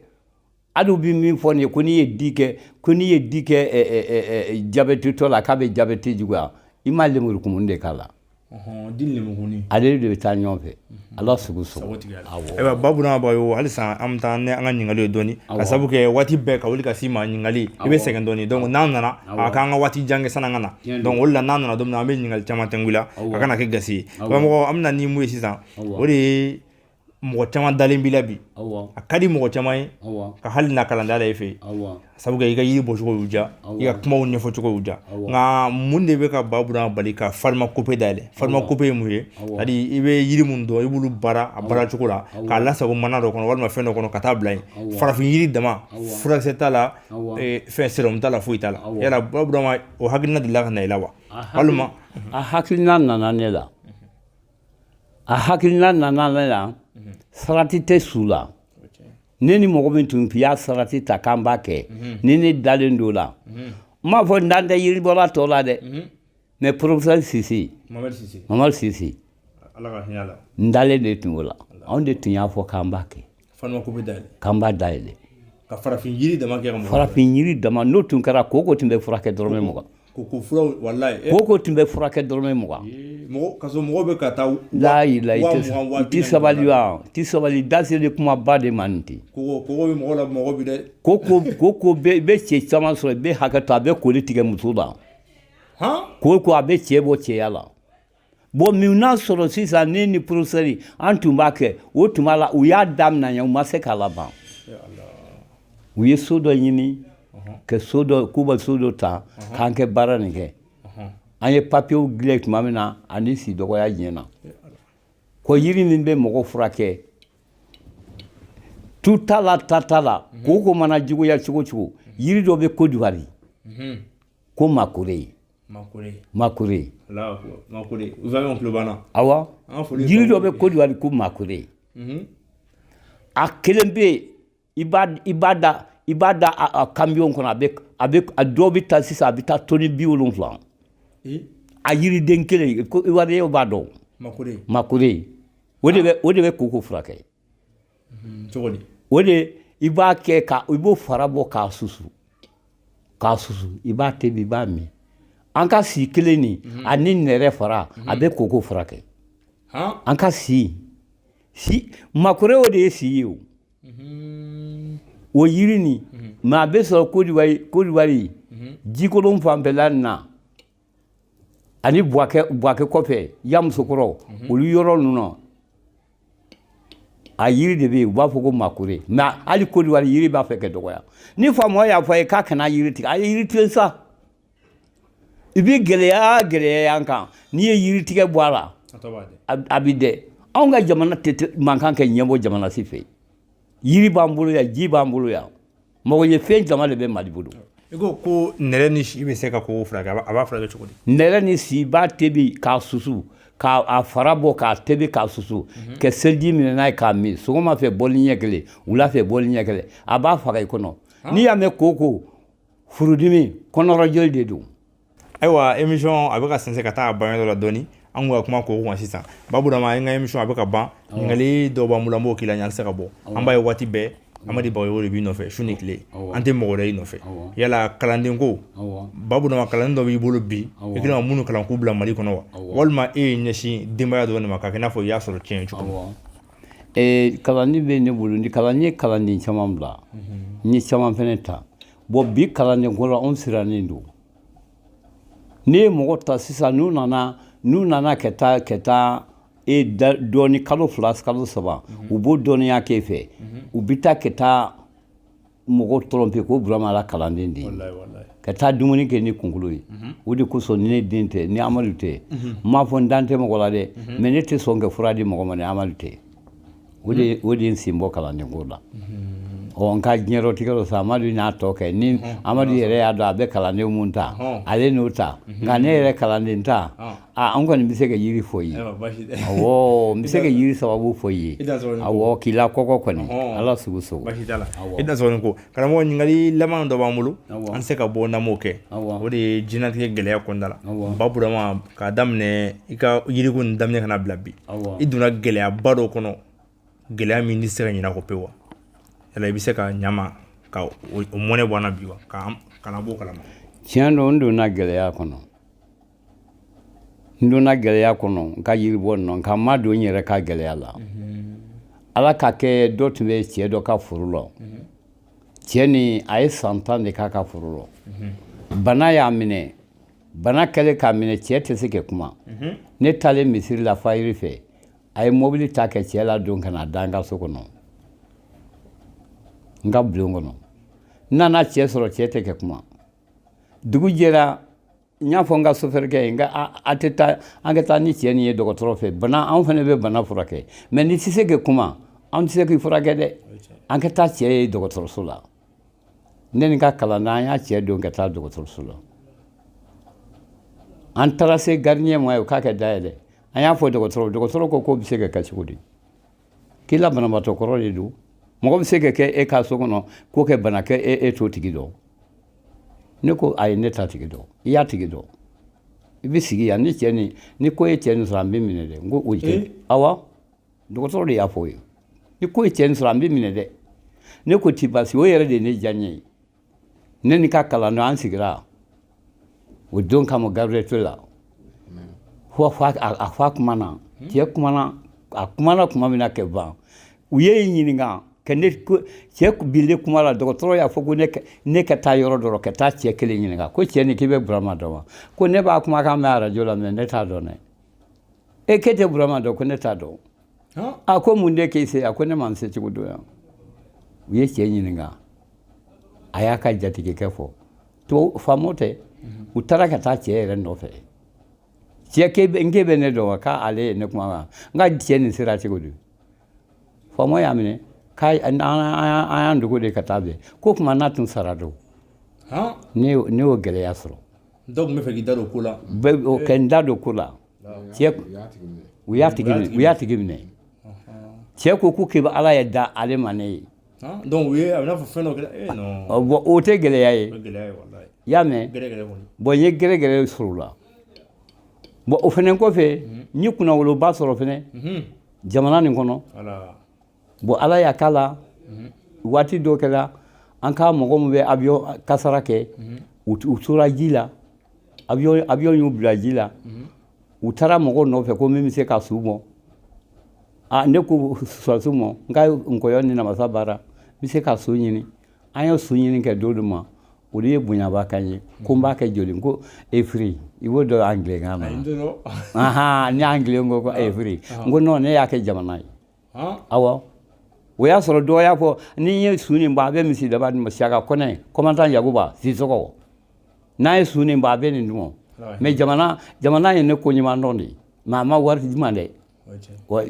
hali u bɛ min fɔ nin ye ko n'i ye di kɛ jabɛtitɔ la k'a bɛ jabɛti juguya i ma lemurukumuni de k'a la ale de bɛ taa ɲɔgɔn fɛ ala sugu sogo ayiwa Baburama Bagayoko halisa an bɛ taa ni an ka ɲininkali ye dɔɔni ka sabu kɛ waati bɛɛ ka wuli ka s'i ma ɲininkali i bɛ sɛgɛn dɔɔni donc n'an nana a k'an ka waati jan kɛ san'an ka na donc o de la n'an nana don min na an bɛ ɲininkali caman tɛngu i la a kana kɛ gasi ye karamɔgɔ an bɛna ni mun ye sisan o de ye mɔgɔ caman dalen b'i la bi a ka di mɔgɔ caman ye ka hali na kalanden ala e fɛ sabu kɛ i ka yiri bɔcogo y'u diya i ka kumaw ɲɛfɔcogo y'u diya nka mun de bɛ ka Baburama bali ka pharmacope dayɛlɛ pharmacope ye mun ye i bɛ yiri mun dɔn i b'olu baara a baara cogo la k'a lasago mana dɔ kɔnɔ walima fɛn dɔ kɔnɔ ka taa bila yen farafin yiri dama furakisɛ t'a la fɛn sérum t'a la foyi t'a la yala Baburama o hakilina delila ka na i la wa walima a hakilina nana ne la sarati tɛ su la ne ni mɔgɔ min tun y'a sarati ta k'an b'a kɛ ni ne dalen don la n m'a fɔ n dan tɛ yiribɔla tɔ la dɛ mais professeur Sisi Mamadu Sisi n dalen de tun o la anw de tun y'a fɔ k'an b'a kɛ k'an b'a dayɛlɛ ka farafin yiri dama kɛ farafin yiri dama n'o tun kɛra koko tun bɛ furakɛ dɔrɔmɛ 20 koko tun bɛ furakɛ dɔrɔmɛ 20 ka sɔrɔ mɔgɔw bɛ ka taa i tɛ sabali wa i tɛ sabali daseli kumaba de ma nin ten koko bɛ mɔgɔ la mɔgɔ bi dɛ koko i bɛ cɛ caman sɔrɔ i bɛ hakɛ to a bɛ koli tigɛ muso la koko a bɛ cɛ bɔ cɛya la bon min n'a sɔrɔ sisan ne ni professeur an tun b'a kɛ o tuma la u y'a daminɛ yan u ma se k'a laban u ye so dɔ ɲini k'u bɛ so dɔ ta k'an kɛ baara nin kɛ an ye papiyew dilan tuma min na ani si dɔgɔya diɲɛna ko yiri min bɛ mɔgɔ furakɛ tu t'a la ta t'a la koko mana juguya cogo cogo yiri dɔ bɛ Côte d'Ivoire ko makore awa yiri dɔ bɛ Côte d'Ivoire ko makore a kelen bɛ yen i b'a da a camion kɔnɔ a dɔw bɛ taa sisan a bɛ taa toni 70 a yiriden kelen ko ivoiriyɛnw b'a dɔn makore o de bɛ koko furakɛ o de i b'a kɛ i b'o fara bɔ k'a susu i b'a tobi i b'a min an ka si kelen nin ani nɛrɛ fara a bɛ koko furakɛ an ka si makore o de ye si ye o yiri nin mais a bɛ sɔrɔ Côte d'Ivoire jikolon fanfɛla nin na ani buwakɛ kɔfɛ ya musokɔrɔ olu yɔrɔ ninnu a yiri de bɛ yen u b'a fɔ ko makure mais hali Côte d'Ivoire yiri b'a fɛ ka dɔgɔya ni faamaw y'a fɔ a ye k'a kana yiri tigɛ a ye yiri tigɛ sa i bɛ gɛlɛya y'an kan n'i ye yiri tigɛ bɔ a la a bɛ dɛ anw ka jamana tɛ mankan kɛ ɲɛbɔ jamana si fɛ yiri b'an bolo yan ji b'an bolo yan mɔgɔ ye fɛn jama de bɛ Mali bolo. I ko nɛrɛ ni si bɛ se ka ko furakɛ a b'a furakɛ cogo di. nɛrɛ ni si b'a tobi k'a susu k'a fara bɔ k'a tobi k'a susu ka seliji minɛ n'a ye k'a min sɔgɔma fɛ bɔli ɲɛ kelen wula fɛ bɔli ɲɛ kelen a b'a faga i kɔnɔ n'i y'a mɛn koko furudimi kɔnɔrɔjoli de don. Ayiwa émission a bɛ ka sɛnsɛn ka taa a ban yɔrɔ la dɔɔni an ko ka kuma koko kan sisan Baburama an ka émission a bɛ ka ban ɲininkali dɔw b'an bolo an b'o k'i la ɲan se ka bɔ an b'a ye waati bɛɛ Amadi Bagayogo de b'i nɔfɛ su ni tile an tɛ mɔgɔ wɛrɛ y'i nɔfɛ yala kalanden ko Baburama kalanden dɔ b'i bolo bi i kɛlen ka minnu kalan k'u bila Mali kɔnɔ wa walima e ye ɲɛsin denbaya dɔ de ma k'a kɛ i n'a fɔ i y'a sɔrɔ tiɲɛ cogo min. Kalanden bɛ ne bolo ni kalanden ye kalanden caman bila n ye caman fɛnɛ ta bon bi kalanden ko la anw sirannen don n'i ye mɔgɔ ta sisan n'u nana ka taa dɔɔni kalo 2 kalo 3 u b'o dɔɔniya k'e fɛ u bɛ taa ka taa mɔgɔ tromper ko Burama la kalanden de ye ka taa dumuni kɛ ni kunkolo ye o de kosɔn ni ne den tɛ ni Amadu tɛ n m'a fɔ n dan tɛ mɔgɔ la dɛ mais ne tɛ sɔn ka fura di mɔgɔ ma ni Amadu tɛ o de ye n sen bɔ kalanden ko la n ka diɲɛlatigɛ dɔ sa Amadu n'a tɔ kɛ ni Amadu yɛrɛ y'a dɔn a bɛ kalanden mun ta ale n'o ta nka ne yɛrɛ kalanden ta an kɔni bɛ se ka yiri fɔ i ye awɔ n bɛ se ka yiri sababu fɔ i ye awɔ k'i la kɔkɔ kɔni Ala sugu sogo i da sɔrɔ ko karamɔgɔ ɲininkali laban dɔ b'an bolo an se ka bɔ n'an m'o kɛ o de ye diɲɛlatigɛ gɛlɛya kɔnɔna la Baburama k'a daminɛ i ka yiriko nin daminɛ kana bila bi i donna gɛlɛyaba dɔ kɔnɔ gɛlɛya min tɛ se ka ɲinɛ a kɔ pewu wa yala i bɛ se ka ɲama ka o mɔnɛ bɔ an na bi wa kana bɔ kalama. Tiɲɛ don n donna gɛlɛya kɔnɔ n ka yiribɔ nɔ nka n ma don n yɛrɛ ka gɛlɛya la Ala ka kɛ dɔ tun bɛ cɛ dɔ ka foro la cɛ ni a ye san 10 de k'a ka foro la bana y'a minɛ bana kɛlen k'a minɛ cɛ tɛ se ka kuma ne taalen misiri la fayiri fɛ a ye mobili ta kɛ cɛ la don ka na da n ka so kɔnɔ n ka bulon kɔnɔ n nana cɛ sɔrɔ cɛ tɛ ka kuma dugu jɛra n y'a fɔ n ka sofɛrikɛ ye n ka an ka taa ni cɛ nin ye dɔgɔtɔrɔ fɛ bana anw fana bɛ bana furakɛ mais ni tɛ se ka kuma anw tɛ se k'i furakɛ dɛ an ka taa cɛ ye dɔgɔtɔrɔso la ne ni ka kalan na an y'a cɛ don ka taa dɔgɔtɔrɔso la an taara se gardien ma ye k'a ka dayɛlɛ an y'a fɔ dɔgɔtɔrɔ ko k'o bɛ se ka kɛ cogo di k'i la banabaatɔ kɔrɔ de don mɔgɔ bɛ se ka kɛ e ka so kɔnɔ k'o kɛ bana kɛ e t'o tigi dɔn ne ko ayi ne t'a tigi dɔn i y'a tigi dɔn i bɛ sigi yan ni ko ye cɛ nin sɔrɔ an bɛ minɛ dɛ n ko o tɛ awa dɔgɔtɔrɔ de y'a fɔ o ye ni ko ye cɛ nin sɔrɔ an bɛ minɛ dɛ ne ko ti basi o yɛrɛ de ye ne diya n ye ne ni ka kalan an sigira o don kama gabirɛti la a fɔ a kumana cɛ kumana a kumana tuma min na ka ban u ye ɲininka cɛ bilen kuma la dɔgɔtɔrɔ y'a fɔ ko ne ka taa yɔrɔ dɔ ka taa cɛ kelen ɲininka ko cɛ ni k'i bɛ Burama dɔn wa ko ne b'a kumakan mɛn arajo la mais ne t'a dɔn dɛ e k'e tɛ Burama dɔn ko ne t'a dɔn a ko mun de k'e se a ko ne ma n se cogo dɔn yan u ye cɛ ɲininka a y'a ka jatigikɛ fɔ to faamaw tɛ u taara ka taa cɛ yɛrɛ nɔfɛ cɛ n k'e bɛ ne dɔn wa k'ale ye ne kuma n ka cɛ nin sera cogo di faamaw y'a minɛ an y'an dogo de ka taa bɛn ko kuma n'a tun sara don ne y'o gɛlɛya sɔrɔ dɔw tun bɛ fɛ k'i da don ko la ka n da don ko la cɛ u y'a tigi minɛ cɛ ko k'u Ala ye da ale ma ne ye donc u ye a bɛ n'a fɔ fɛn dɔ kɛra non bon o tɛ gɛlɛya ye i y'a mɛn bon n ye gɛrɛgɛrɛ sɔrɔ o la bon o fɛnɛ kɔfɛ n ye kunnawoloba sɔrɔ fɛnɛ jamana nin kɔnɔ bon Ala y'a k'a la waati dɔ kɛra an ka mɔgɔ min bɛ avion kasara kɛ u tora ji la avion y'u bila ji la u taara mɔgɔw nɔfɛ ko min bɛ se ka su mɔ ne ko sɔrɔsiw ma n ka nkɔyɔ ni namasa baara n bɛ se ka su ɲini an ye su ɲini kɛ don dɔ ma olu ye bonyaba kan ye ko n b'a kɛ joli ko efiri i b'o dɔn anglais kan na ni anglais ko efiri n ko non ne y'a kɛ jamana ye awɔ o y'a sɔrɔ dɔw y'a fɔ ni ye su nin bɔ a bɛ misi daba dun Siaka Kɔnɛ commandant Yakuba Sisɔkɔ n'a ye su nin bɔ a bɛ nin dun mais jamana ye ne ko ɲuman dɔn de mais a ma wari di ma dɛ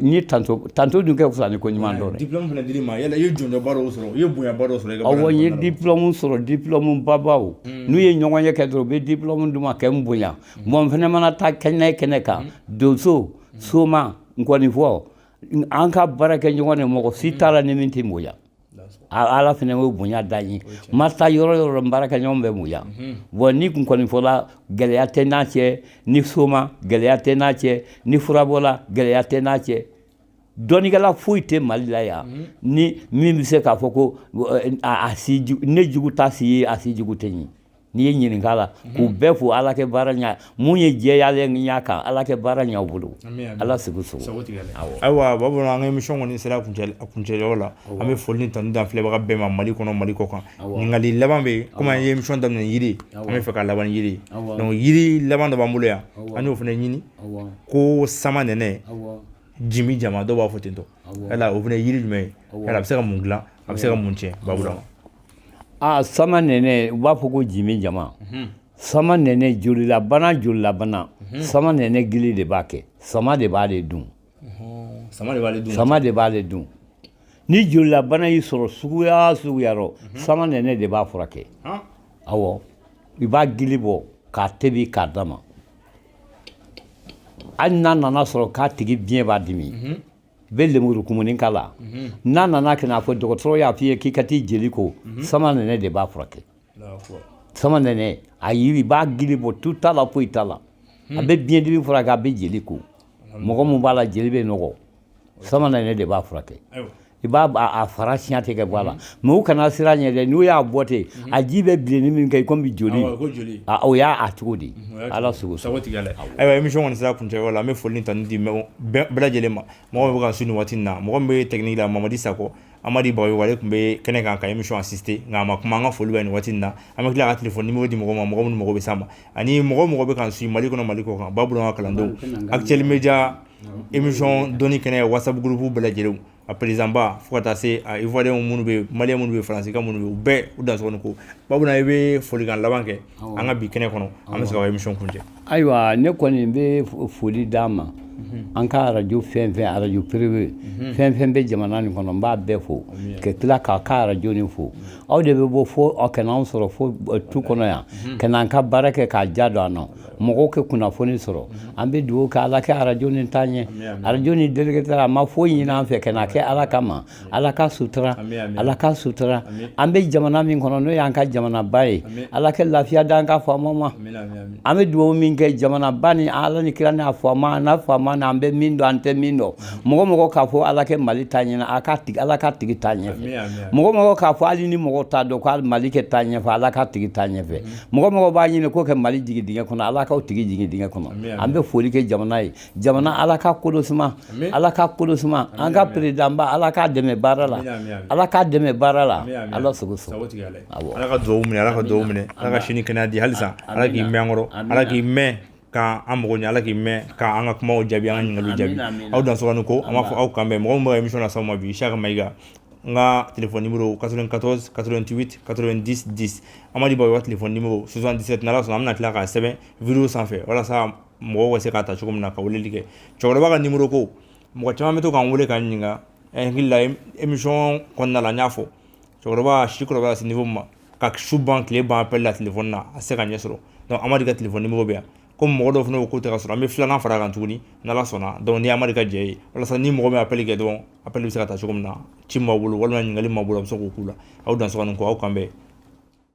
ni tanto dun kɛ fisa ni ko ɲuman dɔn dɛ diplôme fana dir'i ma yala i ye jɔnjɔba dɔw sɔrɔ i ye bonyaba dɔw sɔrɔ awɔ n ye diplôme sɔrɔ diplôme babaw n'u ye ɲɔgɔn ye kɛ dɔrɔn u bɛ diplôme d'u ma kɛ n bonya bon n fana mana taa kɛnɛ kan donso soma n kɔni fɔ an ka baara kɛ ɲɔgɔn de mɔgɔ si t'a la ni min tɛ bonya ala fana y'o bonya da n ye n ma taa yɔrɔ yɔrɔ n baarakɛ ɲɔgɔn bɛ bonya bon ni kun kɔni fɔla gɛlɛya tɛ n'a cɛ ni soma gɛlɛya tɛ n'a cɛ ni furabɔla gɛlɛya tɛ n'a cɛ dɔnnikɛla foyi tɛ Mali la yan ni min bɛ se k'a fɔ ko ne jugu t'a si ye a si jugu tɛ n ye n'i ye ɲininka la k'u bɛɛ fo ala kɛ baara ɲa mun ye jɛyalen ɲa kan ala kɛ baara ɲa u bolo ala sago ayiwa babu an ka émission kɔni sera a kuncɛyɔrɔ la an bɛ foli ni tanu dan filɛbaga bɛɛ ma Mali kɔnɔ Mali kɔ kan ɲininkali laban bɛ yen komi an ye émission daminɛ yiri an bɛ fɛ ka laban ni yiri donc yiri laban dɔ b'an bolo yan an y'o fana ɲini ko sama nɛnɛ jimi jama dɔw b'a fɔ ten tɔ yala o fana ye yiri jumɛn ye yala a bɛ se ka mun dilan a bɛ se ka mun tiɲɛ babu sama nɛnɛ u b'a fɔ ko jimi jama sama nɛnɛ jolilabana sama nɛnɛ gili de b'a kɛ sama de b'ale dun sama de b'ale dun ni jolilabana y'i sɔrɔ suguya rɔ sama nɛnɛ de b'a furakɛ awɔ i b'a gili bɔ k'a tobi k'a d'a ma hali n'a nana sɔrɔ k'a tigi biɲɛ b'a dimi bɛ lemuru kumuni k'a la n'a nana ka n'a fɔ dɔgɔtɔrɔ y'a f'i ye k'i ka t'i jeli ko sama nɛnɛ de b'a furakɛ sama nɛnɛ a yiri i b'a gili bɔ tu t'a la foyi t'a la a bɛ biɲɛdimi furakɛ a bɛ jeli ko mɔgɔ min b'a la jeli bɛ nɔgɔ sama nɛnɛ de b'a furakɛ i b'a a fara siɲɛ tɛ kɛ bɔ a la mais u kana siran ɲɛ dɛ n'u y'a bɔ ten a ji bɛ bilenni min kɛ komi joli o y'a cogo di ala sago ayiwa émission kɔni sera kuncɛyɔrɔ la an bɛ foli ni tanu di bɛɛ lajɛlen ma mɔgɔ min bɛ ka su nin waati in na mɔgɔ min bɛ technique la Mamadi Sakɔ Amadi Bagayogo ale tun bɛ kɛnɛ kan ka émission assister nka a ma kuma an ka foli bɛ nin waati in na an bɛ tila ka téléphone numéro di mɔgɔ ma mɔgɔ minnu mago bɛ s'a ma ani mɔgɔ bɛ k'an suit Mali kɔnɔ Mali kɔ kan babu an ka kalandenw Actuel Média émission Doni kɛnɛ WhatsApp groupe bɛɛ lajɛlen a président ba fo ka taa se a ivoirien minnu bɛ malien minnu bɛ faransi ka minnu bɛ u bɛɛ u dansɔgɔni ko babu i bɛ folikan laban kɛ an ka bi kɛnɛ kɔnɔ an bɛ se ka émission kuncɛ ayiwa ne kɔni bɛ foli d'a ma an ka radio fɛn fɛn radio privé fɛn fɛn bɛ jamana nin kɔnɔ n b'a bɛɛ fo ka tila k'a ka radio nin fo aw de bɛ bɔ fo aw kana anw sɔrɔ fo tu kɔnɔ yan ka n'an ka baara kɛ k'a ja don an na mɔgɔw ka kunnafoni sɔrɔ an bɛ dugawu kɛ ala kɛ radio nin taa ɲɛ radio nin délégué a ma foyi ɲini an fɛ ka n'a kɛ ala kama ala ka sutura ala ka sutura an bɛ jamana min kɔnɔ n'o y'an ka jamanaba ye ala kɛ lafiya d'an ka faamaw ma an bɛ dugawu min kɛ jamanaba ni ala ni kira n'a faama n'a faama n'an bɛ min dɔn an tɛ min dɔn mɔgɔ k'a fɔ ala kɛ Mali taa ɲɛ ala ka tigi taa ɲɛfɛ mɔgɔ k'a fɔ hali ni mɔgɔ t'a dɔn ko Mali kɛ taa ɲɛfɛ ala ka tigi taa ɲɛfɛ mɔgɔ b'a ɲini ko kɛ Mali jigin dingɛ kɔnɔ ala k'aw tigi jigin dingɛ kɔnɔ an bɛ foli kɛ jamana ye jamana ala ka kolo suma ala ka kolo suma an ka président ba ala k'a dɛmɛ baara la ala k'a dɛmɛ baara la ala sago ala ka dugawu minɛ ala ka sini kɛnɛya di halisa ala k'i mɛn kɔrɔ ala k'i mɛn k'an mago ɲɛ ala k'i mɛn k'an ka kumaw jaabi an ka ɲininkaliw jaabi aw dansɔgɔni ko an b'a fɔ aw kan bɛn mɔgɔ min bɛ ka émission las'aw ma bi Siaka Mayiga n ka téléphone numéro 94 88 90 10 Amadi Bagayogo ka téléphone numéro 77 n'ala sɔnna an bɛna tila k'a sɛbɛn vidéo sanfɛ walasa mɔgɔw ka se k'a ta cogo min na ka weleli kɛ cɛkɔrɔba ka numéro ko mɔgɔ caman bɛ to k'an wele k'an ɲininka hakili la émission kɔnɔna la n y'a fɔ cɛkɔrɔba si kɔrɔbaya se niveau min ma ka su ban tile ban appel la téléphone na a se ka ɲɛ sɔrɔ donc Amadi ka téléphone numéro bɛ yan comme mɔgɔ dɔw fana ko tɛ ka sɔrɔ an bɛ filanan fara kan tuguni n'ala sɔnna donc ni Amadi ka jɛ ye walasa ni mɔgɔ min appel kɛ dɔrɔn appel bɛ se ka taa cogo min na ci m'aw bolo walima ɲininkali m'aw bolo a bɛ se k'o k'u la aw dansɔgɔni ko aw kan bɛn